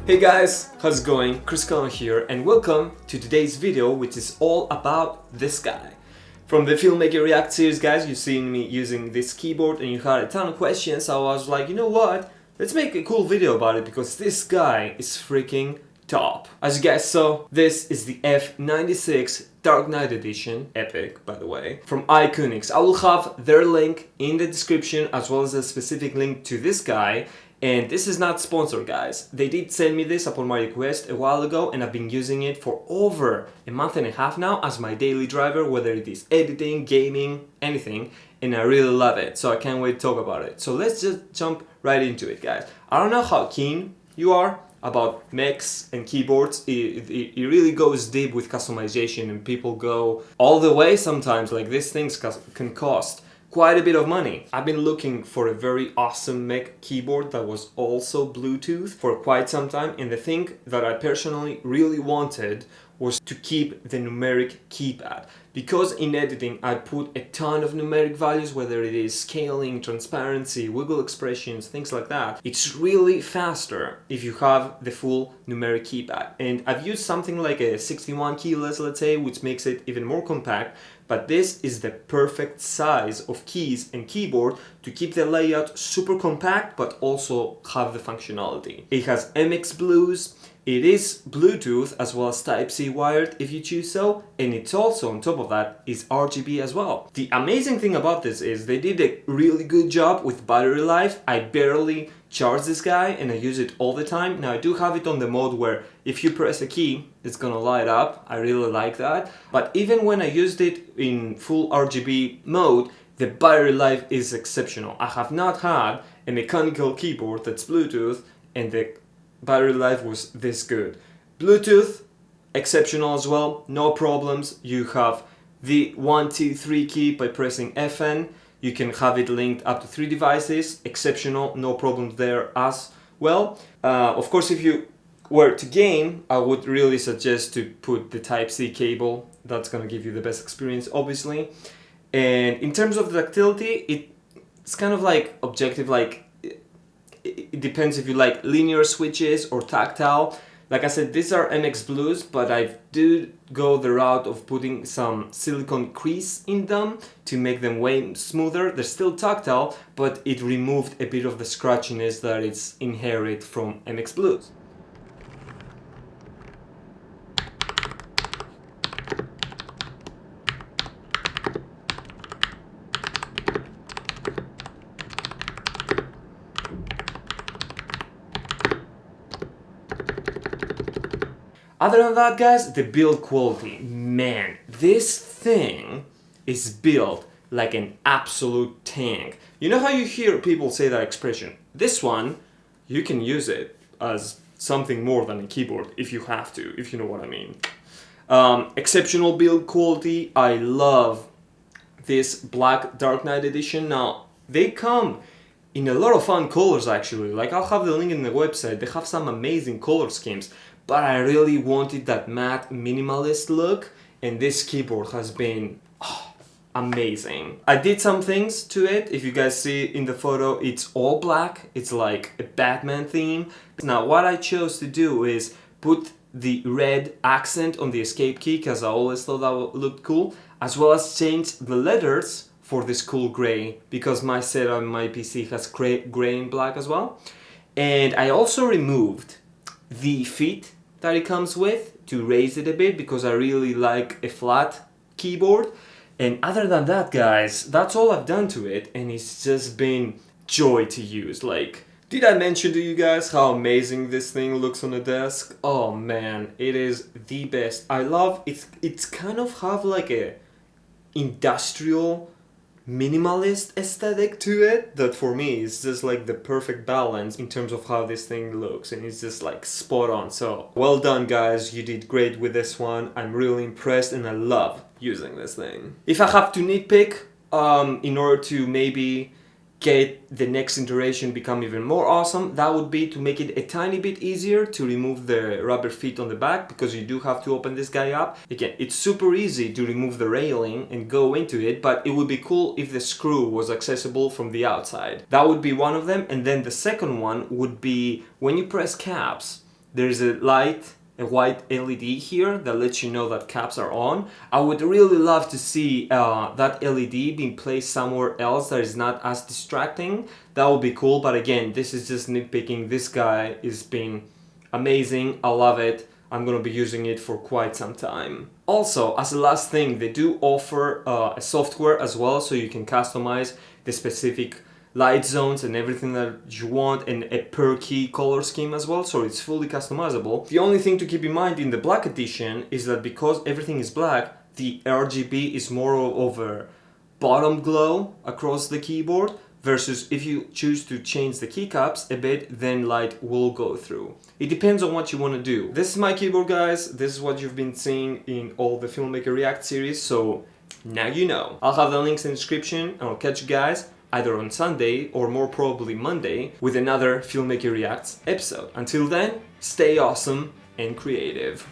Hey guys, how's it going? Chris here and welcome to today's video, which is all about this guy. From the Filmmaker React series, guys, you've seen me using this keyboard and you had a ton of questions, so I was like, you know what? Let's make a cool video about it because this guy is freaking top. As you guys saw, this is the F96 Dark Knight Edition, epic by the way, from iQUNIX. I will have their link in the description as well as a specific link to this guy. And this is not sponsored, guys. They did send me this upon my request a while ago and I've been using it for over a month and a half now as my daily driver, whether it is editing, gaming, anything, and I really love it. So I can't wait to talk about it. So let's just jump right into it, guys. I don't know how keen you are about mechs and keyboards. It really goes deep with customization and people go all the way sometimes. Like these things can cost quite a bit of money. I've been looking for a very awesome mech keyboard that was also Bluetooth for quite some time, and the thing that I personally really wanted was to keep the numeric keypad. Because in editing I put a ton of numeric values, whether it is scaling, transparency, wiggle expressions, things like that. It's really faster if you have the full numeric keypad. And I've used something like a 61 keyless, let's say, which makes it even more compact. But this is the perfect size of keys and keyboard to keep the layout super compact but also have the functionality. It has MX Blues, it is Bluetooth as well as Type-C wired if you choose so, and it's also on top of that is RGB as well. The amazing thing about this is they did a really good job with battery life. I barely charge this guy and I use it all the time. Now I do have it on the mode where if you press a key it's gonna light up. I really like that, but even when I used it in full RGB mode, the battery life is exceptional. I have not had a mechanical keyboard that's Bluetooth and the battery life was this good. Bluetooth, exceptional as well, no problems. You have the 1, 2, 3 key by pressing FN. You can have it linked up to 3 devices, exceptional, no problems there as well. Of course, if you were to game, I would really suggest to put the Type-C cable. That's gonna give you the best experience, obviously. And in terms of the ductility, it's kind of like objective, like it depends if you like linear switches or tactile. Like I said, these are MX Blues, but I do go the route of putting some silicone crease in them to make them way smoother. They're still tactile, but it removed a bit of the scratchiness that it's inherent from MX Blues. Other than that, guys, the build quality, man, this thing is built like an absolute tank. You know how you hear people say that expression? This one, you can use it as something more than a keyboard if you have to, if you know what I mean. Exceptional build quality. I love this black Dark Knight Edition. Now, they come in a lot of fun colors actually. Like I'll have the link in the website. They have some amazing color schemes. But I really wanted that matte minimalist look, and this keyboard has been amazing. I did some things to it. If you guys see in the photo, it's all black. It's like a Batman theme. Now what I chose to do is put the red accent on the escape key because I always thought that looked cool, as well as change the letters for this cool gray because my setup on my PC has gray and black as well. And I also removed the feet that it comes with to raise it a bit because I really like a flat keyboard. And other than that, guys, that's all I've done to it, and it's just been joy to use. Like, did I mention to you guys how amazing this thing looks on the desk? Oh man, it is the best. I love it. It's kind of have like a industrial minimalist aesthetic to it that for me is just like the perfect balance in terms of how this thing looks, and it's just like spot on. So well done, guys, you did great with this one. I'm really impressed and I love using this thing. If I have to nitpick in order to maybe get the next iteration become even more awesome, that would be to make it a tiny bit easier to remove the rubber feet on the back, because you do have to open this guy up. Again, it's super easy to remove the railing and go into it, but it would be cool if the screw was accessible from the outside. That would be one of them. And then the second one would be when you press caps, there's a white LED here that lets you know that caps are on. I would really love to see that LED being placed somewhere else that is not as distracting. That would be cool, but again, this is just nitpicking. This guy is being amazing. I love it. I'm gonna be using it for quite some time. Also, as a last thing, they do offer a software as well, so you can customize the specific light zones and everything that you want, and a per key color scheme as well, so it's fully customizable. The only thing to keep in mind in the black edition is that because everything is black, the RGB is more of a bottom glow across the keyboard, versus if you choose to change the keycaps a bit, then light will go through. It depends on what you want to do. This is my keyboard, guys. This is what you've been seeing in all the Filmmaker React series, so now you know. I'll have the links in the description, and I'll catch you guys either on Sunday or more probably Monday with another Filmmaker Reacts episode. Until then, stay awesome and creative.